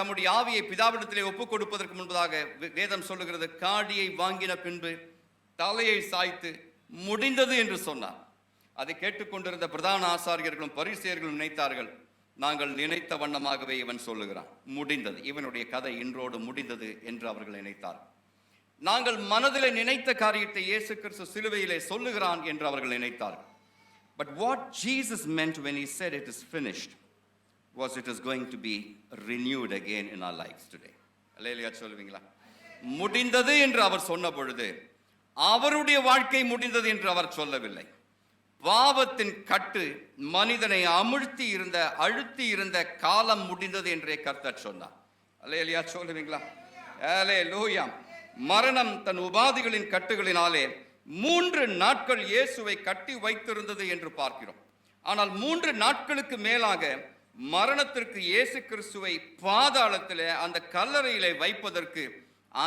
தம்முடைய ஆவியை பிதாவிடத்திலே ஒப்புக் கொடுப்பதற்கு முன்பதாக வேதம் சொல்லுகிறது, காடியை வாங்கின பின்பு தலையை சாய்த்து முடிந்தது என்று சொன்னார். அதை கேட்டுக்கொண்டிருந்த பிரதான ஆசாரியர்களும் பரிசேயர்களும் நினைத்தார்கள், நாங்கள் நினைத்த வண்ணமாகவே இவன் சொல்லுகிறான், முடிந்தது, இவனுடைய கதை இன்றோடு முடிந்தது என்று அவர்கள் நினைத்தார். நாங்கள் மனதிலே நினைத்த காரியத்தை இயேசு கிறிஸ்து சிலுவையிலே சொல்லுகிறான் என்று அவர்கள் நினைத்தார்கள். But what Jesus meant when he said it is finished was it is going to be renewed again in our lives today. அல்லேலூயா சொல்லுவீங்களா? முடிந்தது என்று அவர் சொன்ன பொழுது அவருடைய வாழ்க்கை முடிந்தது என்று அவர் சொல்லவில்லை. பாவத்தின் கட்டு மனிதனை அழுத்தி இருந்த காலம் முடிந்தது என்றே கர்த்தர் சொன்னார். அல்லேலூயா சொல்லுவீங்களா? அல்லேலூயா. மரணம் தன் உபாதிகளின் கட்டுகளினாலே 3 நாட்கள் இயேசுவை கட்டி வைத்திருந்தது என்று பார்க்கிறோம். ஆனால் 3 நாட்களுக்கு மேலாக மரணத்திற்கு இயேசு கிறிஸ்துவை பாதாளத்திலே அந்த கல்லறையிலே வைப்பதற்கு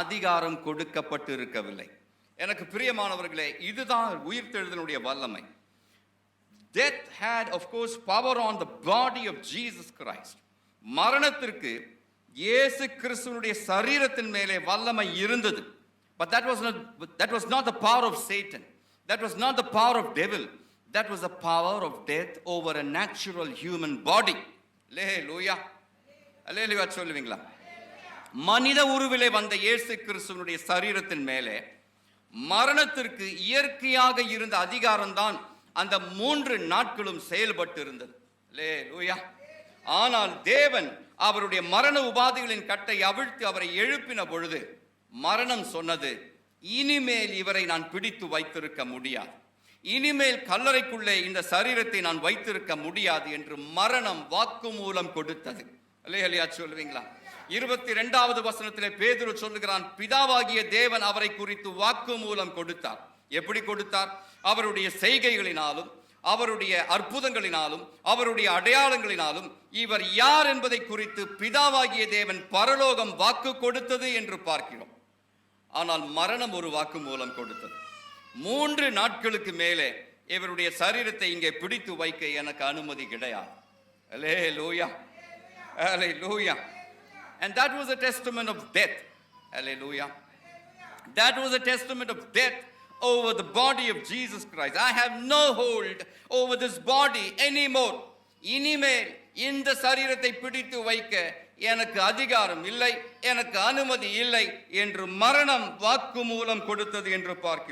அதிகாரம் கொடுக்கப்பட்டு இருக்கவில்லை. எனக்கு பிரியமானவர்களே, இதுதான் உயிர்த்தெழுதலுடைய வல்லமை. Death had of course power on the body of Jesus Christ. மரணத்திற்கு இயேசு கிறிஸ்துவினுடைய சரீரத்தின் மேலே வல்லமை இருந்தது. But that was not the power of Satan. That was not the power of devil. That was the power of death over a natural human body. Hallelujah. Hallelujah சொல்லுவீங்களா? மனித உருவிலே வந்த இயேசு கிறிஸ்துவினுடைய சரீரத்தின் மேலே மரணத்திற்கு இயற்கையாக இருந்த அதிகாரம் தான் அந்த 3 நாட்களும் செயல்பட்டு இருந்தது. ஹல்லேலூயா. ஆனால் தேவன் அவருடைய மரண உபாதிகளின் கட்டை அவிழ்த்து அவரை எழுப்பின பொழுது மரணம் சொன்னது, இனிமேல் இவரை நான் பிடித்து வைத்திருக்க முடியாது, இனிமேல் கல்லறைக்குள்ளே இந்த சரீரத்தை நான் வைத்திருக்க முடியாது என்று மரணம் வாக்குமூலம் கொடுத்தது. அல்லேலூயா சொல்லுவீங்களா? 22வது வசனத்திலே பேதுரு சொல்லுகிறான், பிதாவாகிய தேவன் அவரை குறித்து வாக்குமூலம் கொடுத்தார். எப்படி கொடுத்தார்? அவருடைய செய்கைகளினாலும் அவருடைய அற்புதங்களினாலும் அவருடைய அடையாளங்களினாலும் இவர் யார் என்பதை குறித்து பிதாவாகிய தேவன் பரலோகம் வாக்கு கொடுத்தது என்று பார்க்கிறோம். ஆனால் மரணம் ஒரு வாக்கு மூலம் கொடுத்தது. 3 நாட்களுக்கு மேலே இவருடைய சரீரத்தை இங்கே பிடித்து வைக்க எனக்கு அனுமதி கிடையாது. அல்லேலூயா. அல்லேலூயா. And that was a testament of death. Hallelujah. That was a testament of death over the body of Jesus Christ. I have no hold over this body anymore. இனிமேல் இந்த சரீரத்தை பிடித்து வைக்க எனக்கு அதிகாரம் இல்லை, எனக்கு அனுமதி இல்லை என்று மரணம் வாக்கு மூலம் கொடுத்தது என்று பார்க்கிறோம்.